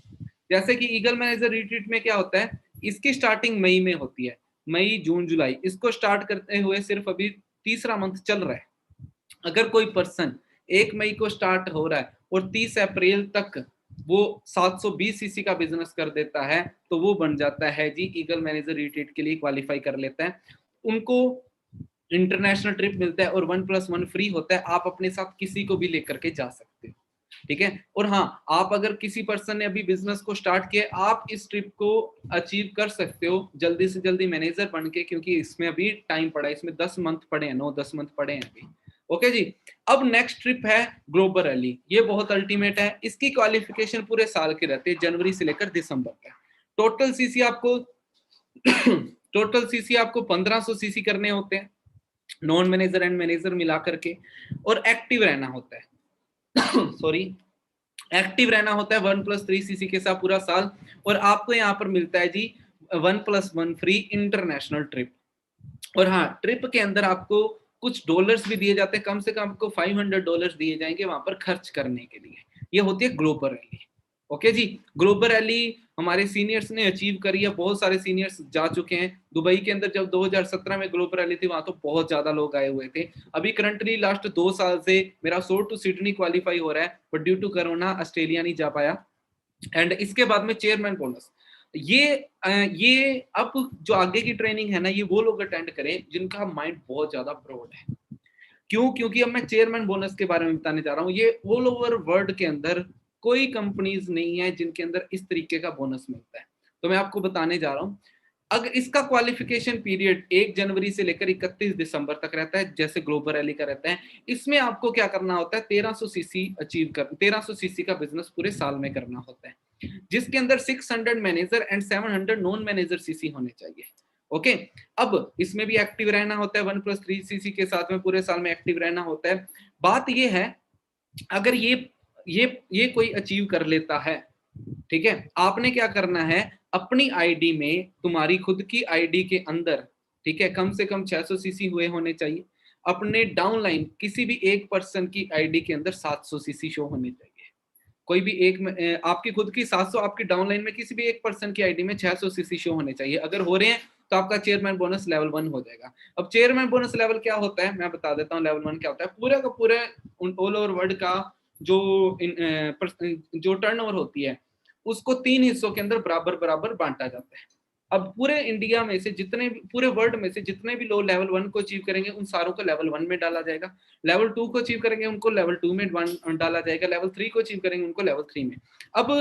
जैसे कि ईगल मैनेजर रिट्रीट में क्या होता है, इसकी स्टार्टिंग मई में होती है। मई जून जुलाई, इसको स्टार्ट करते हुए सिर्फ अभी तीसरा मंथ चल रहा है। अगर कोई पर्सन 1 मई को स्टार्ट हो रहा है और 30 अप्रैल तक वो 720 सीसी का बिजनेस कर देता है तो वो बन जाता है जी ईगल मैनेजर रिट्रीट के लिए क्वालिफाई कर लेता है। उनको इंटरनेशनल ट्रिप मिलता है और 1+1 फ्री होता है, आप अपने साथ किसी को भी लेकर के जा सकते हो, ठीक है। और हाँ, आप अगर किसी पर्सन ने अभी बिजनेस को स्टार्ट किया, आप इस ट्रिप को अचीव कर सकते हो जल्दी से जल्दी मैनेजर बन के, क्योंकि इसमें अभी टाइम पड़ा है, इसमें 10 मंथ पड़े हैं, 9-10 मंथ पड़े हैं अभी। ओके जी। अब नेक्स्ट ट्रिप है ग्लोबल रैली, ये बहुत अल्टीमेट है, इसकी क्वालिफिकेशन पूरे साल की रहती है, जनवरी से लेकर दिसंबर तक। टोटल सीसी आपको टोटल सीसी आपको 1500 सीसी करने होते हैं, नॉन मैनेजर एंड मैनेजर मिला करके, और एक्टिव रहना होता है सॉरी, एक्टिव रहना होता है 1+3 सीसी के साथ पूरा साल। और आपको यहाँ पर मिलता है जी 1+1 फ्री इंटरनेशनल ट्रिप। और हाँ, ट्रिप के अंदर आपको कुछ डॉलर्स भी दिए जाते हैं, कम से कम आपको $500 दिए जाएंगे वहां पर खर्च करने के लिए। ये होती है ग्लोबल रैली। ओके जी। ग्लोबल रैली हमारे सीनियर्स ने अचीव करी है, बहुत सारे सीनियर्स जा चुके हैं। दुबई के अंदर जब 2017 में ग्लोबल रैली थी, वहां तो बहुत ज्यादा लोग आए हुए थे। अभी करंटली लास्ट 2 साल से मेरा शोर टू सिडनी क्वालिफाई हो रहा है, but due to corona Australia नहीं जा पाया। एंड इसके बाद में चेयरमैन बोनस, ये अब जो आगे की ट्रेनिंग है ना, ये वो लोग अटेंड करें जिनका माइंड बहुत ज्यादा ब्रॉड है। क्यों? क्योंकि अब मैं चेयरमैन बोनस के बारे में बताने जा रहा हूँ। ये ऑल ओवर वर्ल्ड के अंदर कोई कंपनीज नहीं है जिनके अंदर इस तरीके का बोनस मिलता है, तो मैं आपको बताने जा रहा हूँ। अगर इसका क्वालिफिकेशन पीरियड 1 जनवरी से लेकर 31 दिसंबर तक रहता है, जैसे ग्लोबल रैली का रहता है। इसमें आपको क्या करना होता है, 1300 सीसी अचीव कर 1300 सीसी का बिजनेस पूरे साल में करना होता है, जिसके अंदर 600 manager and 700 non manager CC होने चाहिए। ओके। अब इसमें भी एक्टिव रहना होता है, 1+3 सीसी के साथ में पूरे साल में एक्टिव रहना होता है। बात ये है, अगर ये कोई अचीव कर लेता है, ठीक है, आपने क्या करना है, अपनी आईडी में, तुम्हारी खुद की आईडी के अंदर, ठीक है, कम से कम 600 सीसी हुए होने चाहिए। अपने डाउनलाइन किसी भी एक पर्सन की आईडी के अंदर 700 सीसी शो होने चाहिए। कोई भी एक आपकी खुद की 700, आपकी डाउनलाइन में किसी भी एक पर्सन की आईडी में 600 सीसी शो होने चाहिए। अगर हो रहे हैं तो आपका चेयरमैन बोनस लेवल 1 हो जाएगा। अब चेयरमैन बोनस लेवल क्या होता है, मैं बता देता हूँ। लेवल 1 क्या होता है, पूरे का पूरे ऑल ओवर वर्ल्ड का जो टर्नओवर होती है, उसको 3 हिस्सों के अंदर बराबर बराबर बांटा जाता है। अब पूरे इंडिया में से जितने, पूरे वर्ल्ड में से जितने भी लोग लेवल 1 को अचीव करेंगे, उन सारों को लेवल 1 में डाला जाएगा। लेवल 2 को अचीव करेंगे, उनको लेवल 2 में डाला जाएगा। लेवल 3 को अचीव करेंगे, उनको लेवल 3 में। अब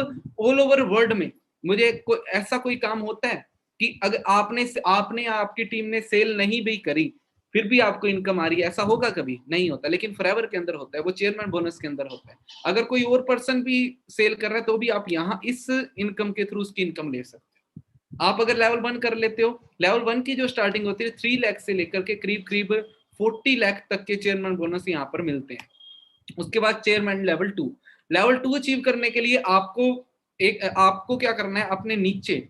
ऑल ओवर वर्ल्ड में मुझे ऐसा कोई काम होता है कि अगर आपने आपकी टीम ने सेल नहीं भी करी, फिर भी आपको इनकम आ रही है, ऐसा होगा? कभी नहीं होता। लेकिन फॉरएवर के अंदर होता है, वो चेयरमैन बोनस के अंदर होता है। अगर कोई और पर्सन भी सेल कर रहा है तो भी आप यहाँ इस इनकम के थ्रू उसकी इनकम ले सकते हो। आप अगर लेवल 1 कर लेते हो, लेवल 1 की जो स्टार्टिंग होती है 3 लाख से लेकर के करीब करीब 40 लाख तक के चेयरमैन बोनस यहाँ पर मिलते हैं। उसके बाद चेयरमैन लेवल 2 अचीव करने के लिए आपको क्या करना है, अपने नीचे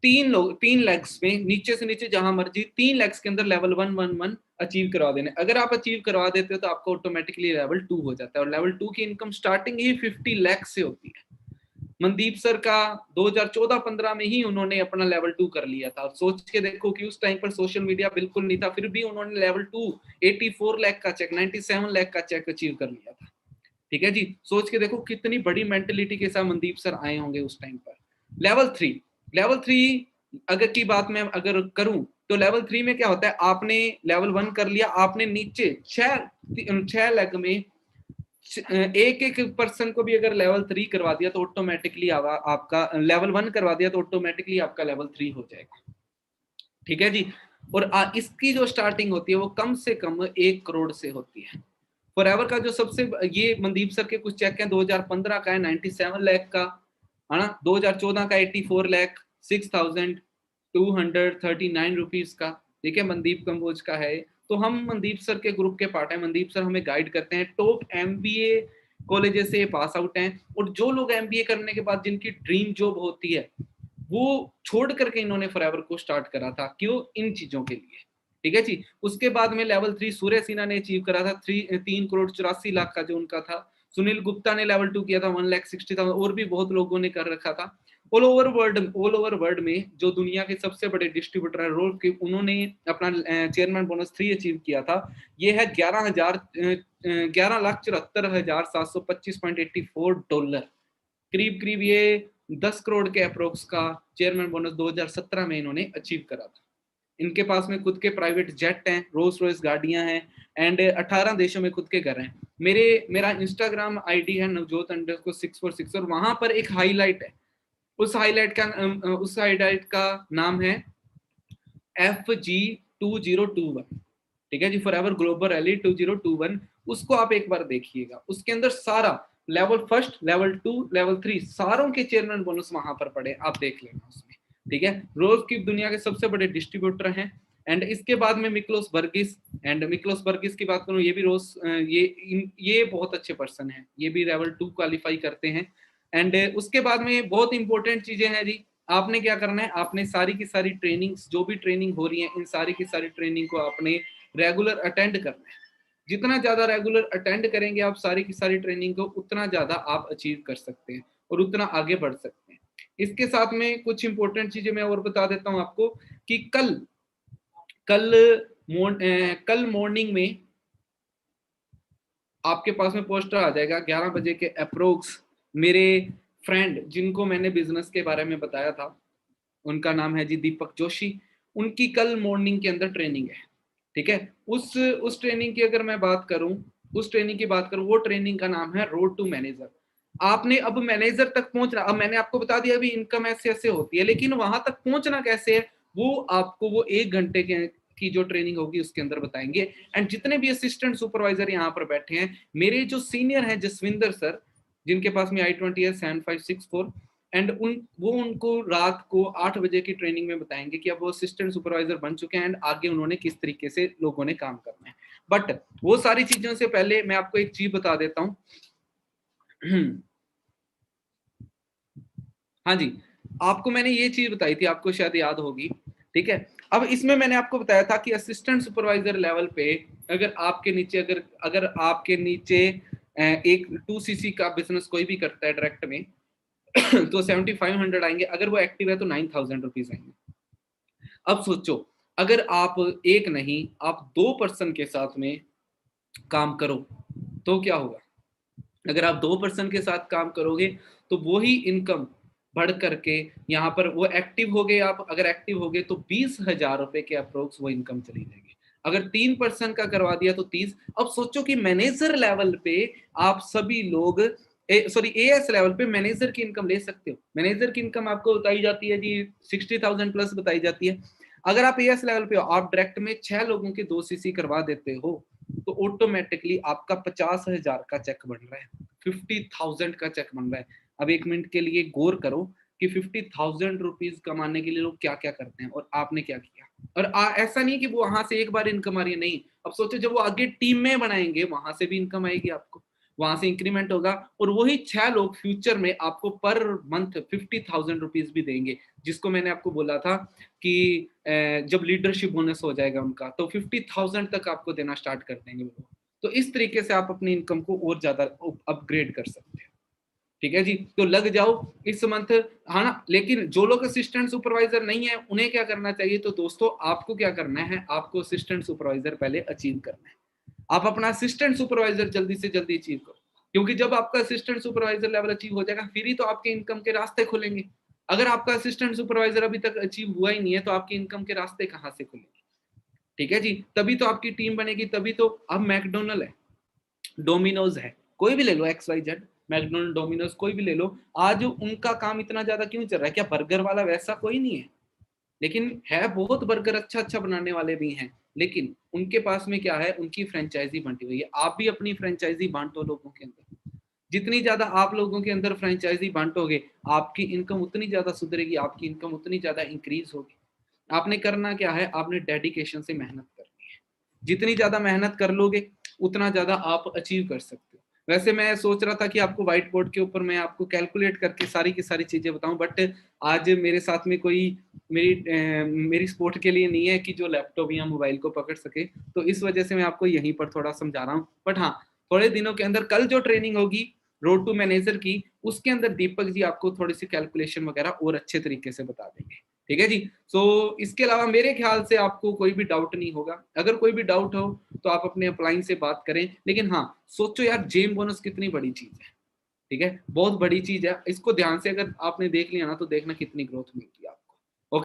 3 लैक्स में, नीचे से नीचे जहां मर्जी 3 लैक्स के अंदर लेवल 1 अचीव करवा देने। अगर आप अचीव करवा देते हो तो आपको ऑटोमेटिकली लेवल 2 हो जाता है। और लेवल 2 की इनकम स्टार्टिंग ही 50 लाख से होती है। मनदीप सर का 2014-15 में ही उन्होंने अपना लेवल 2 कर लिया था। सोच के देखो कि उस टाइम पर सोशल मीडिया बिल्कुल नहीं था, फिर भी उन्होंने लेवल 2 84 लाख का चेक, 97 लाख का चेक अचीव कर लिया था। ठीक है जी। सोच के देखो कितनी बड़ी मेंटेलिटी के साथ मनदीप सर आए होंगे उस टाइम पर। लेवल 3 अगर की बात मैं अगर करूं तो लेवल 3 में क्या होता है, आपने लेवल 1 कर लिया, आपने नीचे 6 लाख में एक एक पर्सन को भी अगर लेवल 3 करवा दिया तो ऑटोमेटिकली आपका लेवल 1 करवा दिया तो ऑटोमेटिकली आपका लेवल 3 हो जाएगा। ठीक है जी। और इसकी जो स्टार्टिंग होती है वो कम से कम 1 करोड़ से होती है। फॉरएवर का जो सबसे, ये मनदीप सर के कुछ चेक हैं, 2015 का है 97 लाख का, है ना, 2014 का 84 लाख 6,239 रुपीज का। ठीक है, मनदीप कंबोज का है। तो हम मनदीप सर के ग्रुप के पार्ट है। मनदीप सर हमें गाइड करते हैं, टॉप एमबीए कॉलेजेस से पास आउट हैं। और जो लोग एमबीए करने के बाद जिनकी ड्रीम जॉब होती है, वो छोड़ करके इन्होंने फॉरएवर को स्टार्ट करा था। क्यों? इन चीजों के लिए। ठीक है जी। उसके बाद में लेवल 3 सूर्य सिन्हा ने अचीव करा था, 3 करोड़ 84 लाख का जो उनका था। सुनील गुप्ता ने लेवल 2 किया था 1,60,000। और भी बहुत लोगों ने कर रखा था। ऑल ओवर वर्ल्ड में जो दुनिया के सबसे बड़े डिस्ट्रीब्यूटर है रोल के, उन्होंने अपना चेयरमैन बोनस 3 अचीव किया था। ये है 11,74,725.84 करीब करीब ये 10 करोड़ के अप्रोक्स का चेयरमैन बोनस 2017 में इन्होंने अचीव करा था। इनके पास में खुद के प्राइवेट जेट हैं, रोल्स रॉयस गाड़ियां हैं एंड 18 देशों में खुद के घर हैं। मेरा इंस्टाग्राम आईडी है navjot_646 और वहां पर एक हाईलाइट है। उस हाईलाइट का नाम है FG2021, ठीक है जी, फॉर एवर ग्लोबल रैली 2021। उसको आप एक बार देखिएगा, उसके अंदर सारा लेवल 1, लेवल 2, लेवल 3 सारों के चेयरमैन बोनस वहां पर पड़े, आप देख लेना उसमें, ठीक है। रोल्स की दुनिया के सबसे बड़े डिस्ट्रीब्यूटर हैं। एंड इसके बाद में मिक्लोस बर्गिस की बात करूं, ये भी ये बहुत अच्छे पर्सन हैं, ये भी लेवल 2 क्वालिफाई करते हैं। एंड उसके बाद में बहुत इंपॉर्टेंट चीजें हैं जी। आपने क्या करना है, आपने सारी की सारी ट्रेनिंग्स, जो भी ट्रेनिंग हो रही है, इन सारी की सारी ट्रेनिंग को आपने रेगुलर अटेंड करना है। जितना ज्यादा रेगुलर अटेंड करेंगे आप सारी की सारी ट्रेनिंग को, उतना ज्यादा आप अचीव कर सकते हैं और उतना आगे बढ़ सकते हैं। इसके साथ में कुछ इंपॉर्टेंट चीजें मैं और बता देता हूं आपको कि कल मॉर्निंग में आपके पास में पोस्टर आ जाएगा 11 बजे के अप्रोक्स। मेरे फ्रेंड जिनको मैंने बिजनेस के बारे में बताया था, उनका नाम है जी दीपक जोशी, उनकी कल मॉर्निंग के अंदर ट्रेनिंग है, ठीक है। उस ट्रेनिंग की अगर मैं बात करूं, वो ट्रेनिंग का नाम है रोड टू मैनेजर। आपने अब मैनेजर तक पहुंचना, अब मैंने आपको बता दिया अभी इनकम ऐसे ऐसे होती है, लेकिन वहां तक पहुंचना कैसे है वो आपको वो 1 घंटे की जो ट्रेनिंग होगी उसके अंदर बताएंगे। एंड जितने भी असिस्टेंट सुपरवाइजर यहाँ पर बैठे हैं, मेरे जो सीनियर हैं जसविंदर सर, जिनके पास में i20 है 7564, एंड उनको रात को 8 बजे की ट्रेनिंग में बताएंगे कि अब वो असिस्टेंट सुपरवाइजर बन चुके हैं एंड आगे उन्होंने किस तरीके से लोगों ने काम करना है। बट वो सारी चीजों से पहले मैं आपको एक चीज बता देता हूं। हाँ जी, आपको मैंने ये चीज बताई थी, आपको शायद याद होगी, ठीक है। अब इसमें मैंने आपको बताया था कि असिस्टेंट सुपरवाइजर लेवल पे अगर आपके नीचे अगर आपके नीचे एक 2cc का बिजनेस कोई भी करता है डायरेक्ट में तो 7500 आएंगे, अगर वो एक्टिव है तो 9000 रुपीज आएंगे। अब सोचो, अगर आप एक नहीं आप 2 पर्सन के साथ में काम करो तो क्या होगा। अगर आप 2 पर्सन के साथ काम करोगे तो वही इनकम बढ़ करके यहाँ पर वो एक्टिव हो गए, आप अगर एक्टिव हो गए तो 20,000 रुपए के अप्रोक्स वो इनकम चली जाएगी। अगर 3 पर्सन का करवा दिया तो 30। अब सोचो कि मैनेजर लेवल पे आप सभी लोग एएस लेवल पे मैनेजर की इनकम ले सकते हो। मैनेजर की इनकम आपको बताई जाती है जी 60,000 प्लस बताई जाती है। अगर आप एएस लेवल पे हो, आप डायरेक्ट में 6 लोगों के 2cc करवा देते हो तो ऑटोमेटिकली आपका 50,000 का चेक बन रहा है, 50,000 का चेक बन रहा है। अब 1 मिनट के लिए गौर करो कि 50,000 रुपीज कमाने के लिए लोग क्या क्या करते हैं और आपने क्या किया। और ऐसा नहीं कि वो वहां से एक बार इनकम आ रही है, नहीं। अब सोचो जब वो आगे टीम में बनाएंगे वहां से भी इनकम आएगी, आपको वहां से इंक्रीमेंट होगा और वही 6 लोग फ्यूचर में आपको पर मंथ 50,000 रुपीज भी देंगे, जिसको मैंने आपको बोला था कि जब लीडरशिप बोनस हो जाएगा उनका तो 50,000 तक आपको देना स्टार्ट कर देंगे वो। तो इस तरीके से आप अपनी इनकम को और ज्यादा अपग्रेड कर सकते हैं, ठीक है जी। तो लग जाओ इस मंथ, हाँ ना। लेकिन जो लोग असिस्टेंट सुपरवाइजर नहीं है उन्हें क्या करना चाहिए, तो दोस्तों आपको क्या करना है, आपको असिस्टेंट सुपरवाइजर पहले अचीव करना है। आप अपना असिस्टेंट सुपरवाइजर जल्दी से जल्दी अचीव करो, क्योंकि जब आपका असिस्टेंट सुपरवाइजर लेवल अचीव हो जाएगा फिर ही तो आपके इनकम के रास्ते खुलेंगे। अगर आपका असिस्टेंट सुपरवाइजर अभी तक अचीव हुआ ही नहीं है तो आपकी इनकम के रास्ते कहाँ से खुलेंगे, ठीक है जी। तभी तो आपकी टीम बनेगी, तभी तो। अब मैकडोनल्ड है, डोमिनोज है, कोई भी ले लो, XYZ, मैकडोनल्ड, डोमिनोज, कोई भी ले लो, आज उनका काम इतना ज्यादा क्यों चल रहा है? क्या बर्गर वाला वैसा कोई नहीं है? लेकिन है, बहुत बर्गर अच्छा अच्छा बनाने वाले भी हैं, लेकिन उनके पास में क्या है, उनकी फ्रेंचाइजी बांटी हुई है। आप भी अपनी फ्रेंचाइजी बांटो लोगों के अंदर। जितनी ज्यादा आप लोगों के अंदर फ्रेंचाइजी बांटोगे आपकी इनकम उतनी ज्यादा सुधरेगी, आपकी इनकम उतनी ज्यादा इंक्रीज होगी। आपने करना क्या है, आपने डेडिकेशन से मेहनत करनी है। जितनी ज्यादा मेहनत कर लोगे उतना ज्यादा आप अचीव कर सकते हो। वैसे मैं सोच रहा था कि आपको व्हाइट बोर्ड के ऊपर मैं आपको कैलकुलेट करके सारी की सारी चीजें बताऊं, बट आज मेरे साथ में कोई मेरी सपोर्ट के लिए नहीं है कि जो लैपटॉप या मोबाइल को पकड़ सके, तो इस वजह से मैं आपको यहीं पर थोड़ा समझा रहा हूँ। बट हाँ, थोड़े दिनों के अंदर कल जो ट्रेनिंग होगी रोड टू मैनेजर की, उसके अंदर दीपक जी आपको थोड़ी सी कैलकुलेशन वगैरह और अच्छे तरीके से बता देंगे। ठीक है जी। सो इसके अलावा मेरे ख्याल से आपको कोई भी डाउट नहीं होगा। अगर कोई भी डाउट हो तो आप अपने अपलाइन से बात करें, लेकिन हाँ सोचो यार, जेम बोनस कितनी बड़ी चीज है। ठीक है, बहुत बड़ी चीज है, इसको ध्यान से अगर आपने देख लिया ना तो देखना कितनी ग्रोथ मिलती है आपको।